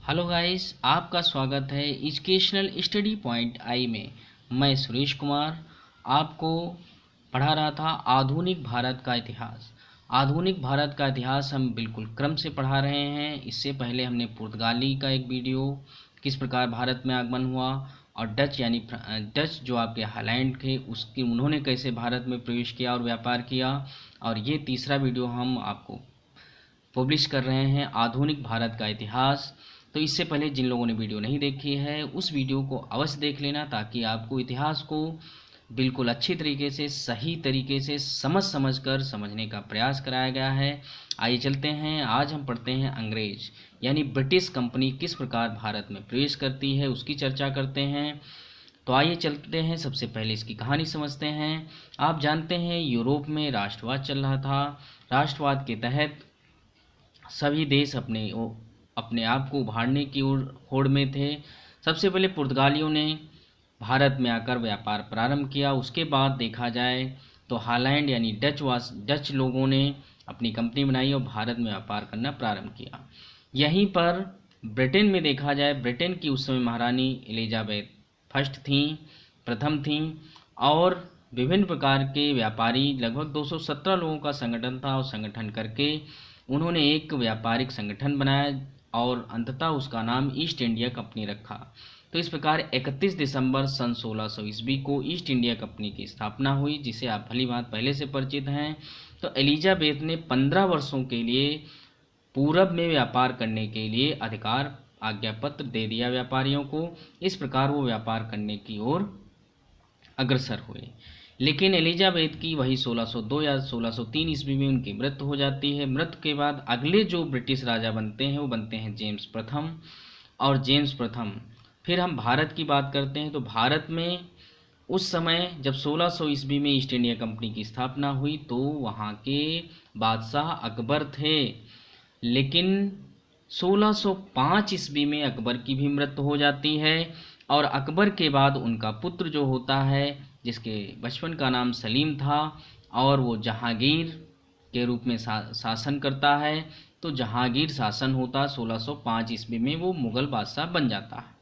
Hello guys, आपका स्वागत है एजुकेशनल स्टडी पॉइंट आई में। मैं सुरेश कुमार आपको पढ़ा रहा था आधुनिक भारत का इतिहास। आधुनिक भारत का इतिहास हम बिल्कुल क्रम से पढ़ा रहे हैं। इससे पहले हमने पुर्तगाली का एक वीडियो किस प्रकार भारत में आगमन हुआ और डच यानी डच जो आपके हॉलैंड थे उसकी उन्होंने कैसे भारत में प्रवेश किया और व्यापार किया, और ये तीसरा वीडियो हम आपको पब्लिश कर रहे हैं आधुनिक भारत का इतिहास। तो इससे पहले जिन लोगों ने वीडियो नहीं देखी है उस वीडियो को अवश्य देख लेना, ताकि आपको इतिहास को बिल्कुल अच्छी तरीके से सही तरीके से समझ कर समझने का प्रयास कराया गया है। आइए चलते हैं। आज हम पढ़ते हैं अंग्रेज यानी ब्रिटिश कंपनी किस प्रकार भारत में प्रवेश करती है उसकी चर्चा करते हैं। तो आइए चलते हैं, सबसे पहले इसकी कहानी समझते हैं। आप जानते हैं यूरोप में राष्ट्रवाद चल रहा था। राष्ट्रवाद के तहत सभी देश अपने आप को उभारने की होड़ में थे। सबसे पहले पुर्तगालियों ने भारत में आकर व्यापार प्रारंभ किया। उसके बाद देखा जाए तो हॉलैंड यानी डच लोगों ने अपनी कंपनी बनाई और भारत में व्यापार करना प्रारंभ किया। यहीं पर ब्रिटेन में देखा जाए, ब्रिटेन की उस समय महारानी एलिजाबेथ प्रथम थी और विभिन्न प्रकार के व्यापारी, लगभग 217 लोगों का संगठन था, और संगठन करके उन्होंने एक व्यापारिक संगठन बनाया और अंततः उसका नाम ईस्ट इंडिया कंपनी रखा। तो इस प्रकार 31 दिसंबर सन 1600 ईस्वी को ईस्ट इंडिया कंपनी की स्थापना हुई, जिसे आप भली बात पहले से परिचित हैं। तो एलिजाबेथ ने 15 वर्षों के लिए पूरब में व्यापार करने के लिए अधिकार आज्ञा पत्र दे दिया व्यापारियों को। इस प्रकार वो व्यापार करने की ओर अग्रसर हुए। लेकिन एलिजाबेथ की वही 1602 या 1603 ईस्वी में उनकी मृत्यु हो जाती है। मृत्यु के बाद अगले जो ब्रिटिश राजा बनते हैं वो बनते हैं जेम्स प्रथम। और जेम्स प्रथम, फिर हम भारत की बात करते हैं। तो भारत में उस समय जब 1600 ईस्वी में ईस्ट इंडिया कंपनी की स्थापना हुई तो वहाँ के बादशाह अकबर थे। लेकिन 1605 ईस्वी में अकबर की भी मृत्यु हो जाती है और अकबर के बाद उनका पुत्र जो होता है, जिसके बचपन का नाम सलीम था, और वो जहांगीर के रूप में शासन करता है। तो जहांगीर शासन होता 1605 ईस्वी में, वो मुगल बादशाह बन जाता है।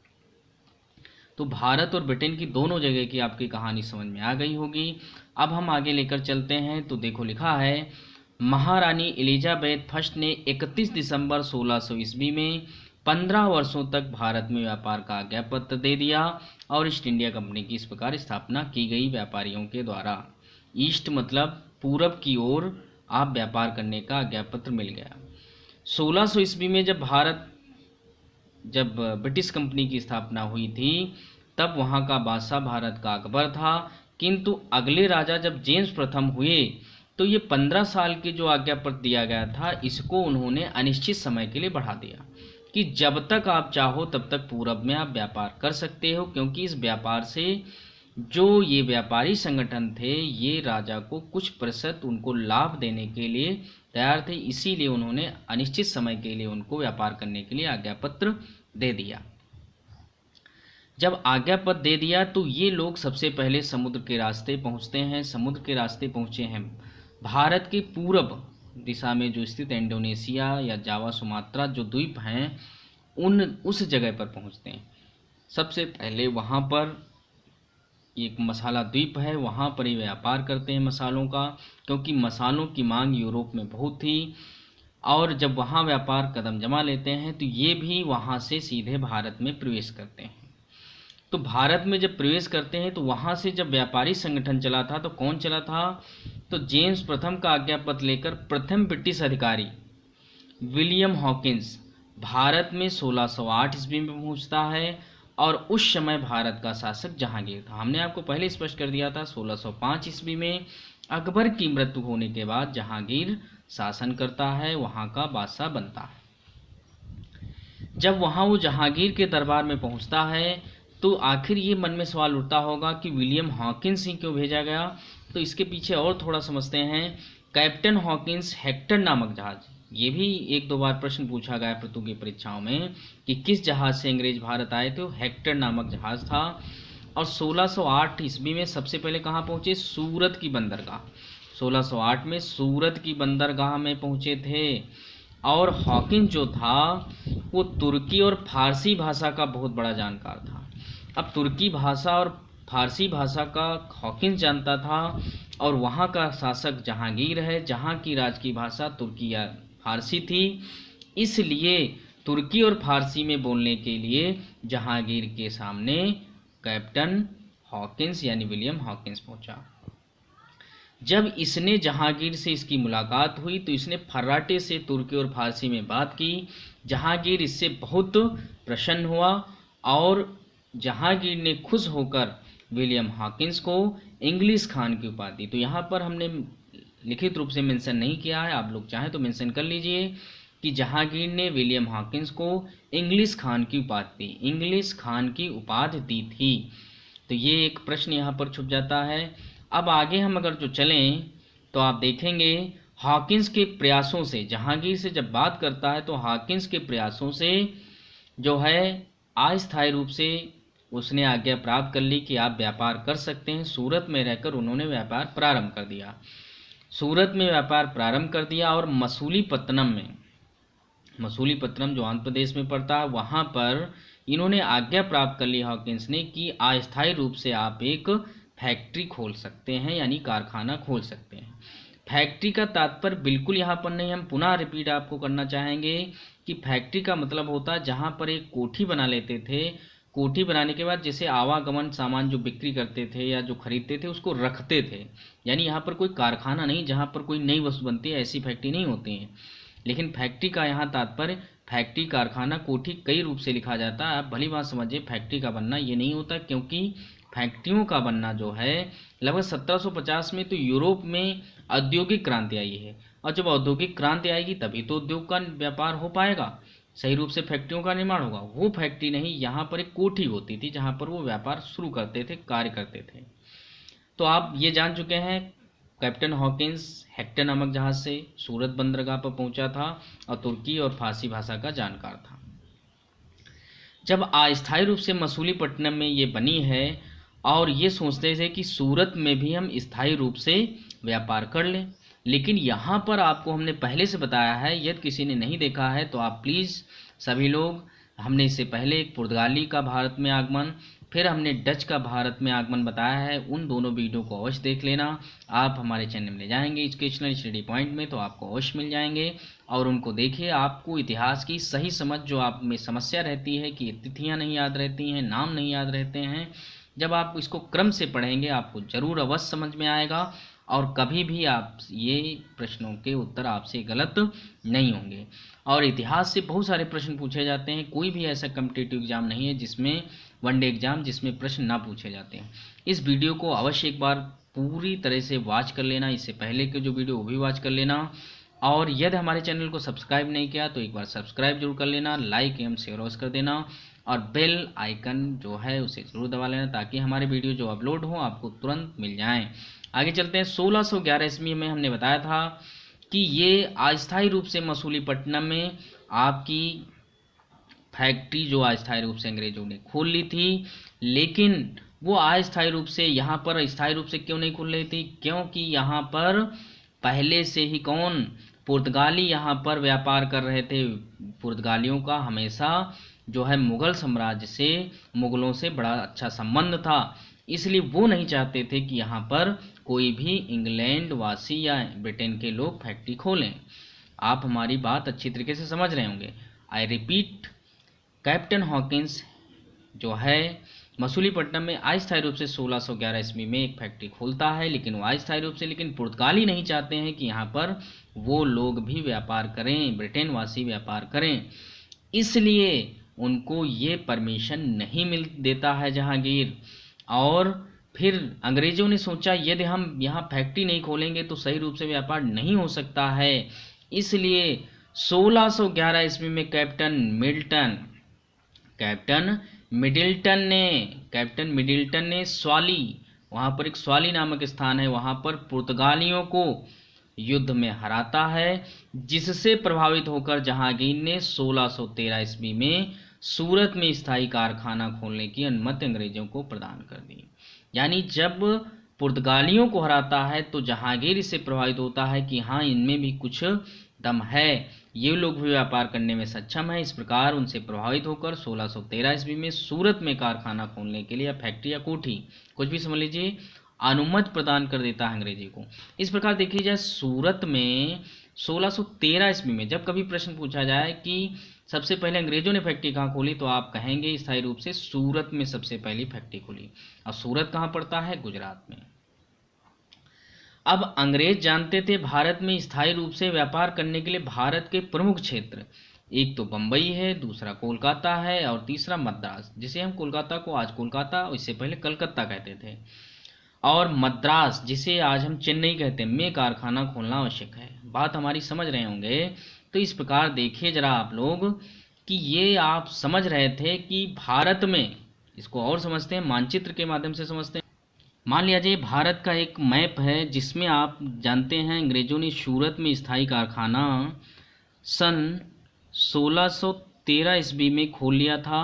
तो भारत और ब्रिटेन की दोनों जगह की आपकी कहानी समझ में आ गई होगी। अब हम आगे लेकर चलते हैं। तो देखो लिखा है, महारानी एलिजाबेथ फर्स्ट ने 31 दिसंबर 1600 ईस्वी में 15 वर्षों तक भारत में व्यापार का आज्ञा पत्र दे दिया और ईस्ट इंडिया कंपनी की इस प्रकार स्थापना की गई व्यापारियों के द्वारा। ईस्ट मतलब पूरब की ओर आप व्यापार करने का आज्ञा पत्र मिल गया। 1600 ईस्वी में जब ब्रिटिश कंपनी की स्थापना हुई थी तब वहाँ का बादशाह भारत का अकबर था। किंतु अगले राजा जब जेम्स प्रथम हुए तो ये 15 साल के जो आज्ञा पत्र दिया गया था इसको उन्होंने अनिश्चित समय के लिए बढ़ा दिया कि जब तक आप चाहो तब तक पूरब में आप व्यापार कर सकते हो, क्योंकि इस व्यापार से जो ये व्यापारी संगठन थे ये राजा को कुछ प्रतिशत उनको लाभ देने के लिए तैयार थे। इसीलिए उन्होंने अनिश्चित समय के लिए उनको व्यापार करने के लिए आज्ञा पत्र दे दिया। जब आज्ञा पत्र दे दिया तो ये लोग सबसे पहले समुद्र के रास्ते पहुंचते हैं। समुद्र के रास्ते पहुंचे हैं भारत के पूरब दिशा में जो स्थित इंडोनेशिया या जावा सुमात्रा जो द्वीप हैं उस जगह पर पहुंचते हैं। सबसे पहले वहां पर एक मसाला द्वीप है, वहां पर ही व्यापार करते हैं मसालों का, क्योंकि मसालों की मांग यूरोप में बहुत थी। और जब वहां व्यापार कदम जमा लेते हैं तो ये भी वहां से सीधे भारत में प्रवेश करते हैं। तो भारत में जब प्रवेश करते हैं तो वहां से जब व्यापारी संगठन चला था तो कौन चला था, तो जेम्स प्रथम का आज्ञा पत्र लेकर प्रथम ब्रिटिश अधिकारी विलियम हॉकिंस भारत में 1608 ईस्वी में पहुंचता है। और उस समय भारत का शासक जहांगीर था। हमने आपको पहले स्पष्ट कर दिया था 1605 ईस्वी में अकबर की मृत्यु होने के बाद जहांगीर शासन करता है, वहां का बादशाह बनता है। जब वहां वो जहांगीर के दरबार में पहुंचता है तो आखिर ये मन में सवाल उठता होगा कि विलियम हॉकिंस ही क्यों भेजा गया। तो इसके पीछे और थोड़ा समझते हैं। कैप्टन हॉकिंस हेक्टर नामक जहाज, ये भी एक दो बार प्रश्न पूछा गया प्रतियोगी परीक्षाओं में कि किस जहाज से अंग्रेज भारत आए थे, हेक्टर नामक जहाज था। और 1608 ईस्वी में सबसे पहले कहाँ पहुँचे, सूरत की बंदरगाह। 1608 में सूरत की बंदरगाह में पहुँचे थे। और हॉकिंस जो था वो तुर्की और फारसी भाषा का बहुत बड़ा जानकार था। अब तुर्की भाषा और फारसी भाषा का हॉकिंस जानता था, और वहाँ का शासक जहांगीर है, जहाँ की राज की भाषा तुर्की या फारसी थी। इसलिए तुर्की और फारसी में बोलने के लिए जहांगीर के सामने कैप्टन हॉकिंस यानी विलियम हॉकिंस पहुंचा। जब इसने जहांगीर से इसकी मुलाकात हुई तो इसने फर्राटे से तुर्की और फारसी में बात की। जहांगीर इससे बहुत प्रसन्न हुआ और जहांगीर ने खुश होकर विलियम हॉकिंस को इंग्लिश खान की उपाधि, तो यहाँ पर हमने लिखित रूप से मेंशन नहीं किया है, आप लोग चाहें तो मेंशन कर लीजिए कि जहांगीर ने विलियम हॉकिंस को इंग्लिश खान की उपाधि दी थी। तो ये एक प्रश्न यहाँ पर छुप जाता है। अब आगे हम अगर जो चलें तो आप देखेंगे हॉकिंस के प्रयासों से, जहांगीर से जब बात करता है तो हॉकिंस के प्रयासों से जो है अस्थायी रूप से उसने आज्ञा प्राप्त कर ली कि आप व्यापार कर सकते हैं। सूरत में रहकर उन्होंने व्यापार प्रारंभ कर दिया। सूरत में व्यापार प्रारंभ कर दिया और मसूलीपट्टनम जो आंध्र प्रदेश में पड़ता है, वहाँ पर इन्होंने आज्ञा प्राप्त कर ली हॉकिंस ने कि अस्थायी रूप से आप एक फैक्ट्री खोल सकते हैं, यानी कारखाना खोल सकते हैं। फैक्ट्री का तात्पर्य बिल्कुल यहाँ पर नहीं, हम पुनः रिपीट आपको करना चाहेंगे कि फैक्ट्री का मतलब होता है जहाँ पर एक कोठी बना लेते थे। कोठी बनाने के बाद जैसे आवागमन सामान जो बिक्री करते थे या जो खरीदते थे उसको रखते थे, यानी यहाँ पर कोई कारखाना नहीं जहाँ पर कोई नई वस्तु बनती है, ऐसी फैक्ट्री नहीं होती है। लेकिन फैक्ट्री का यहाँ तात्पर्य फैक्ट्री, कारखाना, कोठी कई रूप से लिखा जाता है। आप भली बात समझिए, फैक्ट्री का बनना ये नहीं होता, क्योंकि फैक्ट्रियों का बनना जो है लगभग 1750 में तो यूरोप में औद्योगिक क्रांति आई है, और जब औद्योगिक क्रांति आएगी तभी तो उद्योग का व्यापार हो पाएगा, सही रूप से फैक्ट्रियों का निर्माण होगा। वो फैक्ट्री नहीं, यहाँ पर एक कोठी होती थी जहाँ पर वो व्यापार शुरू करते थे, कार्य करते थे। तो आप ये जान चुके हैं कैप्टन हॉकिंस हेक्टर नामक जहाज से सूरत बंदरगाह पर पहुंचा था और तुर्की और फारसी भाषा का जानकार था। जब अस्थायी रूप से मसूलीपट्टनम में ये बनी है और ये सोचते थे कि सूरत में भी हम स्थायी रूप से व्यापार कर लें, लेकिन यहाँ पर आपको हमने पहले से बताया है, यदि किसी ने नहीं देखा है तो आप प्लीज़ सभी लोग, हमने इससे पहले एक पुर्तगाली का भारत में आगमन, फिर हमने डच का भारत में आगमन बताया है, उन दोनों वीडियो को अवश्य देख लेना। आप हमारे चैनल में जाएंगे एजुकेशनल स्टडी पॉइंट में तो आपको अवश्य मिल जाएंगे, और उनको देखिए। आपको इतिहास की सही समझ, जो आप में समस्या रहती है कि तिथियां नहीं याद रहती हैं, नाम नहीं याद रहते हैं, जब आप इसको क्रम से पढ़ेंगे आपको ज़रूर अवश्य समझ में आएगा, और कभी भी आप ये प्रश्नों के उत्तर आपसे गलत नहीं होंगे। और इतिहास से बहुत सारे प्रश्न पूछे जाते हैं, कोई भी ऐसा कॉम्पिटिटिव एग्जाम नहीं है जिसमें वनडे एग्जाम जिसमें प्रश्न ना पूछे जाते हैं। इस वीडियो को अवश्य एक बार पूरी तरह से वॉच कर लेना, इससे पहले के जो वीडियो वो भी वॉच कर लेना, और यदि हमारे चैनल को सब्सक्राइब नहीं किया तो एक बार सब्सक्राइब जरूर कर लेना, लाइक एवं शेयर अवश्य कर देना, और बेल आइकन जो है उसे जरूर दबा लेना ताकि हमारे वीडियो जो अपलोड हो आपको तुरंत मिल जाएं। आगे चलते हैं। 1611 ईस्वी में हमने बताया था कि ये अस्थायी रूप से मसूलीपट्टनम में आपकी फैक्ट्री जो अस्थायी रूप से अंग्रेजों ने खोल ली थी, लेकिन वो अस्थायी रूप से यहाँ पर स्थायी रूप से क्यों नहीं खोल रही थी? क्योंकि यहाँ पर पहले से ही कौन, पुर्तगाली यहाँ पर व्यापार कर रहे थे। पुर्तगालियों का हमेशा जो है मुगल साम्राज्य से, मुगलों से बड़ा अच्छा संबंध था, इसलिए वो नहीं चाहते थे कि यहाँ पर कोई भी इंग्लैंड वासी या ब्रिटेन के लोग फैक्ट्री खोलें। आप हमारी बात अच्छी तरीके से समझ रहे होंगे। आई रिपीट, कैप्टन हॉकिंस जो है मसूलीपट्टनम में अस्थायी रूप से 1611 ईस्वी में एक फैक्ट्री खोलता है, लेकिन वो अस्थायी रूप से, लेकिन पुर्तगाली नहीं चाहते हैं कि यहाँ पर वो लोग भी व्यापार करें, ब्रिटेन वासी व्यापार करें, इसलिए उनको ये परमिशन नहीं मिल देता है जहांगीर। और फिर अंग्रेजों ने सोचा यदि हम यहाँ फैक्ट्री नहीं खोलेंगे तो सही रूप से व्यापार नहीं हो सकता है, इसलिए 1611 ईस्वी में कैप्टन मिडिल्टन ने स्वाली, वहाँ पर एक स्वाली नामक स्थान है, वहाँ पर पुर्तगालियों को युद्ध में हराता है, जिससे प्रभावित होकर जहांगीर ने 1613 ईस्वी में सूरत में स्थायी कारखाना खोलने की अनुमति अंग्रेजों को प्रदान कर दी। यानी जब पुर्तगालियों को हराता है तो जहांगीर इससे प्रभावित होता है कि हाँ, इनमें भी कुछ दम है, ये लोग भी व्यापार करने में सक्षम है। इस प्रकार उनसे प्रभावित होकर 1613 ईस्वी में सूरत में कारखाना खोलने के लिए या फैक्ट्री या कोठी, कुछ भी समझ लीजिए, अनुमति प्रदान कर देता है अंग्रेजी को। इस प्रकार देखी जाए सूरत में 1613 ईस्वी में जब कभी प्रश्न पूछा जाए कि सबसे पहले अंग्रेजों ने फैक्ट्री कहाँ खोली, तो आप कहेंगे स्थायी रूप से सूरत में सबसे पहली फैक्ट्री खोली। और सूरत कहाँ पड़ता है? गुजरात में। अब अंग्रेज जानते थे भारत में स्थायी रूप से व्यापार करने के लिए भारत के प्रमुख क्षेत्र, एक तो बम्बई है, दूसरा कोलकाता है और तीसरा मद्रास, जिसे हम कोलकाता को आज कोलकाता इससे पहले कलकत्ता कहते थे, और मद्रास जिसे आज हम चेन्नई कहते हैं, में कारखाना खोलना आवश्यक है। बात हमारी समझ रहे होंगे। तो इस प्रकार देखिए जरा आप लोग कि ये आप समझ रहे थे कि भारत में, इसको और समझते हैं, मानचित्र के माध्यम से समझते हैं। मान लिया जाए भारत का एक मैप है जिसमें आप जानते हैं अंग्रेजों ने सूरत में स्थायी कारखाना सन 1613 ईस्वी में खोल लिया था।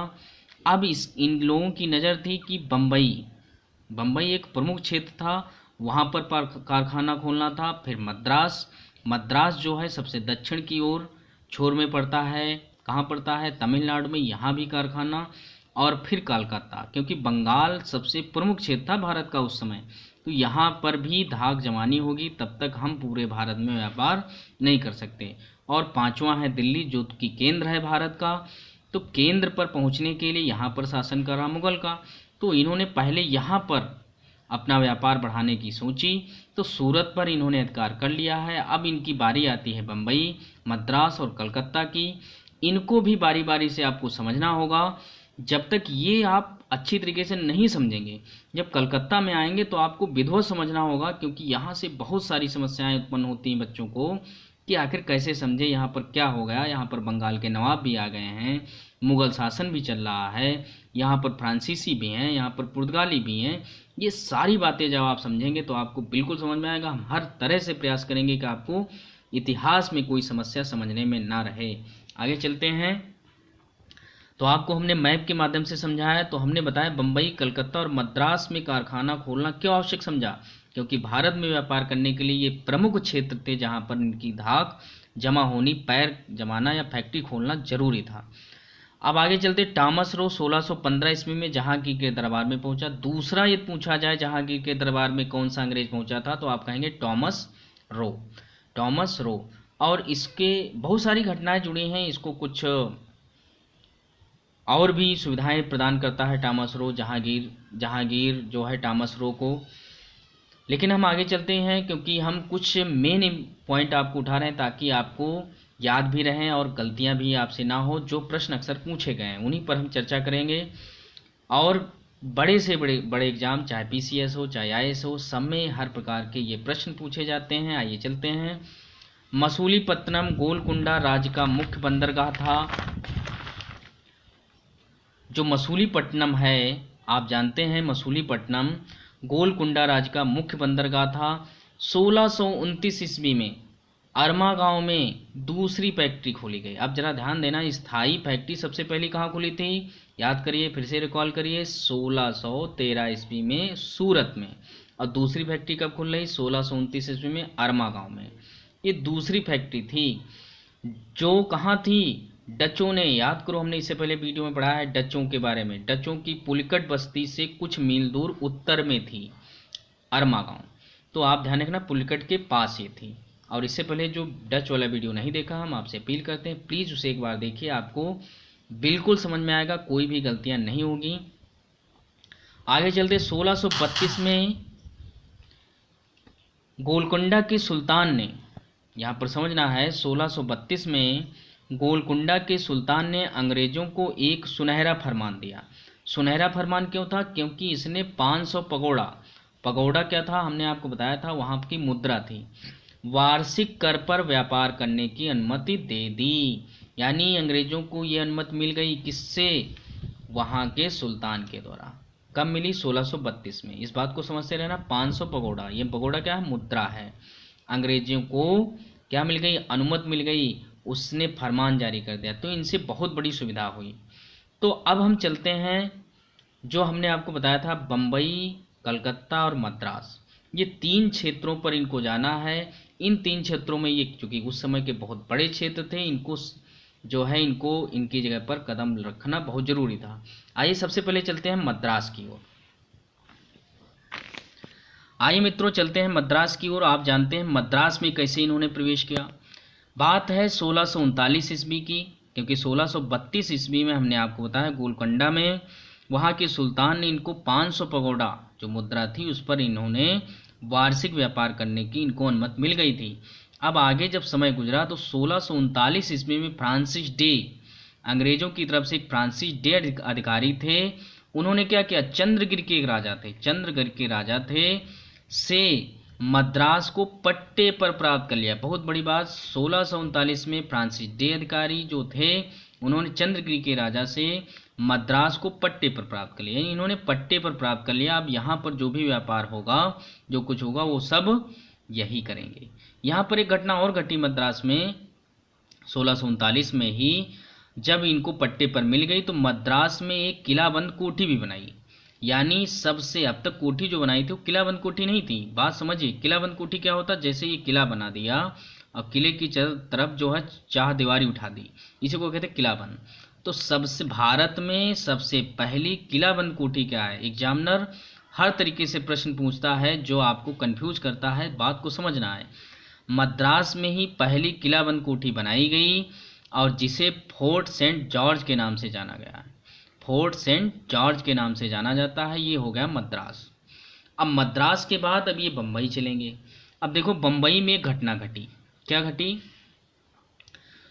अब इन लोगों की नज़र थी कि बम्बई एक प्रमुख क्षेत्र था, वहाँ पर कारखाना खोलना था। फिर मद्रास जो है सबसे दक्षिण की ओर छोर में पड़ता है, कहाँ पड़ता है? तमिलनाडु में, यहाँ भी कारखाना। और फिर कलकत्ता, क्योंकि बंगाल सबसे प्रमुख क्षेत्र था भारत का उस समय, तो यहाँ पर भी धाक जमानी होगी, तब तक हम पूरे भारत में व्यापार नहीं कर सकते। और पांचवा है दिल्ली, जो कि केंद्र है भारत का। तो केंद्र पर पहुँचने के लिए यहाँ पर शासन करा मुगल का, तो इन्होंने पहले यहाँ पर अपना व्यापार बढ़ाने की सोची, तो सूरत पर इन्होंने अधिकार कर लिया है। अब इनकी बारी आती है बम्बई, मद्रास और कलकत्ता की। इनको भी बारी बारी से आपको समझना होगा। जब तक ये आप अच्छी तरीके से नहीं समझेंगे, जब कलकत्ता में आएंगे तो आपको विधिवत समझना होगा, क्योंकि यहाँ से बहुत सारी समस्याएं उत्पन्न होती हैं बच्चों को कि आखिर कैसे समझे, यहाँ पर क्या हो गया। यहाँ पर बंगाल के नवाब भी आ गए हैं, मुगल शासन भी चल रहा है, यहाँ पर फ्रांसीसी भी हैं, यहाँ पर पुर्तगाली भी हैं। ये सारी बातें जब आप समझेंगे तो आपको बिल्कुल समझ में आएगा। हम हर तरह से प्रयास करेंगे कि आपको इतिहास में कोई समस्या समझने में ना रहे। आगे चलते हैं। तो आपको हमने मैप के माध्यम से समझाया। तो हमने बताया बम्बई, कलकत्ता और मद्रास में कारखाना खोलना क्यों आवश्यक समझा, क्योंकि भारत में व्यापार करने के लिए ये प्रमुख क्षेत्र थे जहाँ पर इनकी धाक जमा होनी, पैर जमाना या फैक्ट्री खोलना जरूरी था। अब आगे चलते। टॉमस रो 1615 ईस्वी में जहांगीर के दरबार में पहुंचा। दूसरा ये पूछा जाए जहांगीर के दरबार में कौन सा अंग्रेज पहुंचा था, तो आप कहेंगे टॉमस रो। और इसके बहुत सारी घटनाएं जुड़ी हैं, इसको कुछ और भी सुविधाएं प्रदान करता है टॉमस रो। जहांगीर जो है टॉमस रो को। लेकिन हम आगे चलते हैं, क्योंकि हम कुछ मेन पॉइंट आपको उठा रहे हैं ताकि आपको याद भी रहें और गलतियां भी आपसे ना हो। जो प्रश्न अक्सर पूछे गए हैं उन्हीं पर हम चर्चा करेंगे। और बड़े से बड़े एग्जाम, चाहे पीसीएस हो चाहे आईएएस हो, सब में हर प्रकार के ये प्रश्न पूछे जाते हैं। आइए चलते हैं। मसूलीपट्टनम गोलकुंडा राज्य का मुख्य बंदरगाह था। जो मसूलीपट्टनम है, आप जानते हैं मसूलीपट्टनम गोलकुंडा राज्य का मुख्य बंदरगाह था। 1629 ईस्वी में अरमा गांव में दूसरी फैक्ट्री खोली गई। अब जरा ध्यान देना, स्थायी फैक्ट्री सबसे पहले कहाँ खुली थी? याद करिए, फिर से रिकॉल करिए, 1613 ईस्वी में सूरत में। और दूसरी फैक्ट्री कब खुल रही? 1629 ईस्वी में अरमा गांव में। ये दूसरी फैक्ट्री थी जो कहाँ थी? डचों ने, याद करो हमने इससे पहले वीडियो में पढ़ा है डचों के बारे में। डचों की पुलिकट बस्ती से कुछ मील दूर उत्तर में थी अरमा गांव। तो आप ध्यान रखना, पुलिकट के पास ये थी। और इससे पहले जो डच वाला वीडियो नहीं देखा, हम आपसे अपील करते हैं प्लीज़ उसे एक बार देखिए, आपको बिल्कुल समझ में आएगा, कोई भी गलतियां नहीं होगी। आगे चलते। 1632 में गोलकुंडा के सुल्तान ने, यहाँ पर समझना है, 1632 में गोलकुंडा के सुल्तान ने अंग्रेजों को एक सुनहरा फरमान दिया। सुनहरा फरमान क्यों था? क्योंकि इसने 500 पगोड़ा क्या था, हमने आपको बताया था, वहाँ की मुद्रा थी, वार्षिक कर पर व्यापार करने की अनुमति दे दी। यानी अंग्रेजों को ये अनुमति मिल गई, किससे? वहाँ के सुल्तान के द्वारा। कब मिली? 1632 में। इस बात को समझते रहना। 500 पगोड़ा, ये पगोड़ा क्या है? मुद्रा है। अंग्रेजों को क्या मिल गई? अनुमति मिल गई, उसने फरमान जारी कर दिया, तो इनसे बहुत बड़ी सुविधा हुई। तो अब हम चलते हैं, जो हमने आपको बताया था बम्बई, कलकत्ता और मद्रास, ये 3 क्षेत्रों पर इनको जाना है। इन 3 क्षेत्रों में ये, क्योंकि उस समय के बहुत बड़े क्षेत्र थे, इनको जो है इनको इनकी जगह पर कदम रखना बहुत जरूरी था। आइए सबसे पहले चलते हैं मद्रास की ओर। आइए मित्रों चलते हैं मद्रास की ओर। आप जानते हैं मद्रास में कैसे इन्होंने प्रवेश किया। बात है 1639 ईस्वी की, क्योंकि 1632 ईस्वी में हमने आपको बताया गोलकोंडा में वहाँ के सुल्तान ने इनको 500 पगोडा जो मुद्रा थी उस पर इन्होंने वार्षिक व्यापार करने की इनको अनुमति मिल गई थी। अब आगे जब समय गुजरा तो 1639 ईस्वी में फ्रांसिस डे, अंग्रेजों की तरफ से एक फ्रांसिस डे अधिकारी थे, उन्होंने क्या किया, चंद्रगिरी के एक राजा थे, चंद्रगिरी के राजा थे से मद्रास को पट्टे पर प्राप्त कर लिया। बहुत बड़ी बात, 1639 में फ्रांसिस डे अधिकारी जो थे उन्होंने चंद्रगिरी के राजा से मद्रास को पट्टे पर प्राप्त कर लिया। इन्होंने पट्टे पर प्राप्त कर लिया। अब यहाँ पर जो भी व्यापार होगा, जो कुछ होगा वो सब यही करेंगे। यहाँ पर एक घटना और घटी मद्रास में 1639 में ही, जब इनको पट्टे पर मिल गई तो मद्रास में एक किलाबंद कोठी भी बनाई। यानी सबसे, अब तक कोठी जो बनाई थी वो किलाबंद कोठी नहीं थी। बात समझिए, किलाबंद कोठी क्या होता, जैसे ये किला बना दिया और किले की तरफ जो है चार दीवारी उठा दी, इसी को कहते हैं किलाबंद। तो सबसे भारत में सबसे पहली किलाबंद कोठी क्या है? एग्जामिनर हर तरीके से प्रश्न पूछता है जो आपको कंफ्यूज करता है, बात को समझना है। मद्रास में ही पहली किलाबंद कोठी बनाई गई और जिसे फोर्ट सेंट जॉर्ज के नाम से जाना गया है। फोर्ट सेंट जॉर्ज के नाम से जाना जाता है। ये हो गया मद्रास। अब मद्रास के बाद अब ये बम्बई चलेंगे। अब देखो बम्बई में एक घटना घटी। क्या घटी?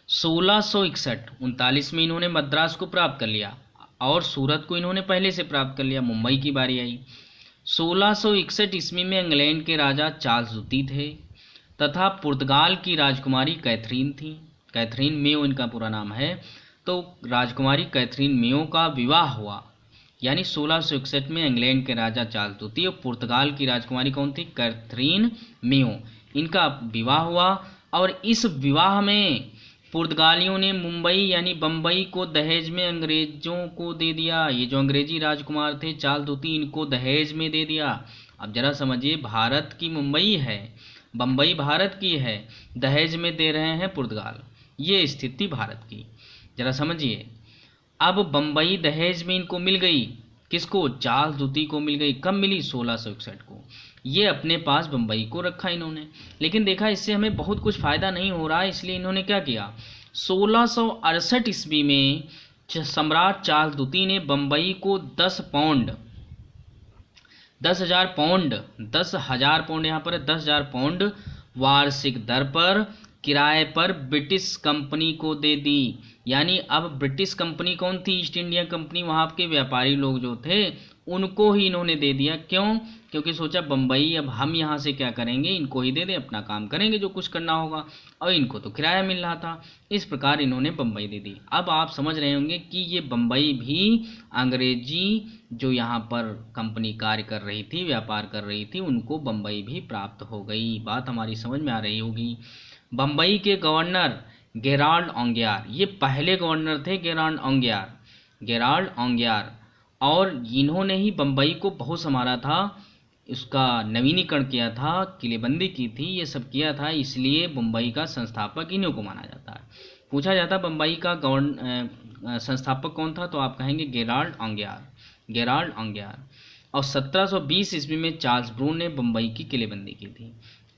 1661-39 में इन्होंने मद्रास को प्राप्त कर लिया और सूरत को इन्होंने पहले से प्राप्त कर लिया। मुंबई की बारी आई। 1661 ईस्वी में इंग्लैंड के राजा चार्ल्स द्वितीय थे तथा पुर्तगाल की राजकुमारी कैथरीन थी। कैथरीन मेयो इनका पूरा नाम है। तो राजकुमारी कैथरीन मेयो का विवाह हुआ। यानी 1661 में इंग्लैंड के राजा चार्ल्स द्वितीय और पुर्तगाल की राजकुमारी कौन थी? Catherine Mayo. इनका विवाह हुआ और इस विवाह में पुर्तगालियों ने मुंबई यानी बम्बई को दहेज में अंग्रेजों को दे दिया। ये जो अंग्रेजी राजकुमार थे चार्ल्स द्वितीय, इनको दहेज में दे दिया। अब जरा समझिए, भारत की मुंबई है, बम्बई भारत की है, दहेज में दे रहे हैं पुर्तगाल। ये स्थिति भारत की, जरा समझिए। अब बम्बई दहेज में इनको मिल गई। किसको? चार्ल्स द्वितीय को मिल गई। कब मिली? 1661 को। ये अपने पास बम्बई को रखा इन्होंने, लेकिन देखा इससे हमें बहुत कुछ फ़ायदा नहीं हो रहा है, इसलिए इन्होंने क्या किया, 1668 ईस्वी में सम्राट चार्ल्स द्वितीय ने बम्बई को 10,000 पाउंड 10,000 पाउंड यहाँ पर है 10,000 पाउंड वार्षिक दर पर किराए पर ब्रिटिश कंपनी को दे दी। यानी अब ब्रिटिश कंपनी कौन थी? East India company. वहाँ के व्यापारी लोग जो थे उनको ही इन्होंने दे दिया। क्यों? क्योंकि सोचा बम्बई अब हम यहाँ से क्या करेंगे, इनको ही दे दें, अपना काम करेंगे जो कुछ करना होगा, और इनको तो किराया मिल रहा था। इस प्रकार इन्होंने बम्बई दे दी। अब आप समझ रहे होंगे कि ये बम्बई भी अंग्रेजी जो यहाँ पर कंपनी कार्य कर रही थी, व्यापार कर रही थी, उनको बम्बई भी प्राप्त हो गई। बात हमारी समझ में आ रही होगी। बम्बई के गवर्नर गेराल्ड ओंगियार, ये पहले गवर्नर थे, गेराल्ड ओंगियार, और इन्होंने ही बम्बई को बहुत संभाला था, उसका नवीनीकरण किया था, किलेबंदी की थी, ये सब किया था। इसलिए बम्बई का संस्थापक इन्हीं को माना जाता है। पूछा जाता बम्बई का संस्थापक कौन था, तो आप कहेंगे गेराल्ड ओंगियार। और 1720 ईस्वी में चार्ल्स ब्रून ने बम्बई की किलेबंदी की थी।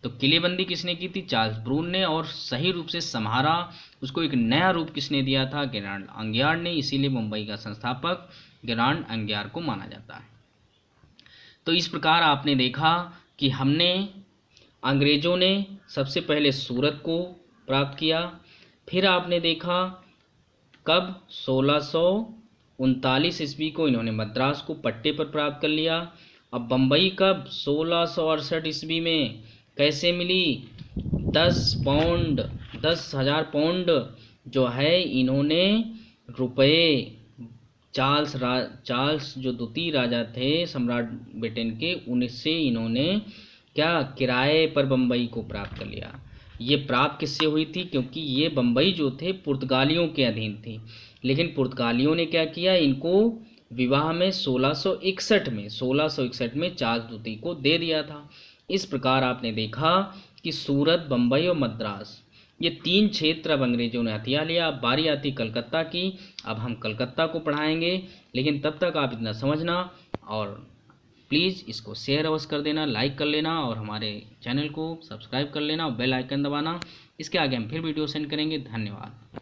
तो किलेबंदी किसने की थी? चार्ल्स ब्रून ने। और सही रूप से संभाला, उसको एक नया रूप किसने दिया था? गेराल्ड ओंगियार ने। इसीलिए मुंबई का संस्थापक गेराल्ड ओंगियार को माना जाता है। तो इस प्रकार आपने देखा कि हमने, अंग्रेजों ने सबसे पहले सूरत को प्राप्त किया, फिर आपने देखा कब 1639 ईस्वी को इन्होंने मद्रास को पट्टे पर प्राप्त कर लिया। अब बम्बई कब? 1668 ईस्वी में। कैसे मिली? 10,000 पाउंड जो है इन्होंने रुपए, चार्ल्स जो द्वितीय राजा थे सम्राट ब्रिटेन के, उनसे इन्होंने क्या, किराए पर बम्बई को प्राप्त कर लिया। ये प्राप्त किससे हुई थी? क्योंकि ये बम्बई जो थे पुर्तगालियों के अधीन थी, लेकिन पुर्तगालियों ने क्या किया, इनको विवाह में 1661 में चार्ल्स द्वितीय को दे दिया था। इस प्रकार आपने देखा कि सूरत, बम्बई और मद्रास, ये 3 क्षेत्र अब अंग्रेजों ने हथिया लिया। अब बारी आती कलकत्ता की। अब हम कलकत्ता को पढ़ाएंगे, लेकिन तब तक आप इतना समझना और प्लीज़ इसको शेयर अवश्य कर देना, लाइक कर लेना और हमारे चैनल को सब्सक्राइब कर लेना और बेल आइकन दबाना। इसके आगे हम फिर वीडियो सेंड करेंगे। धन्यवाद।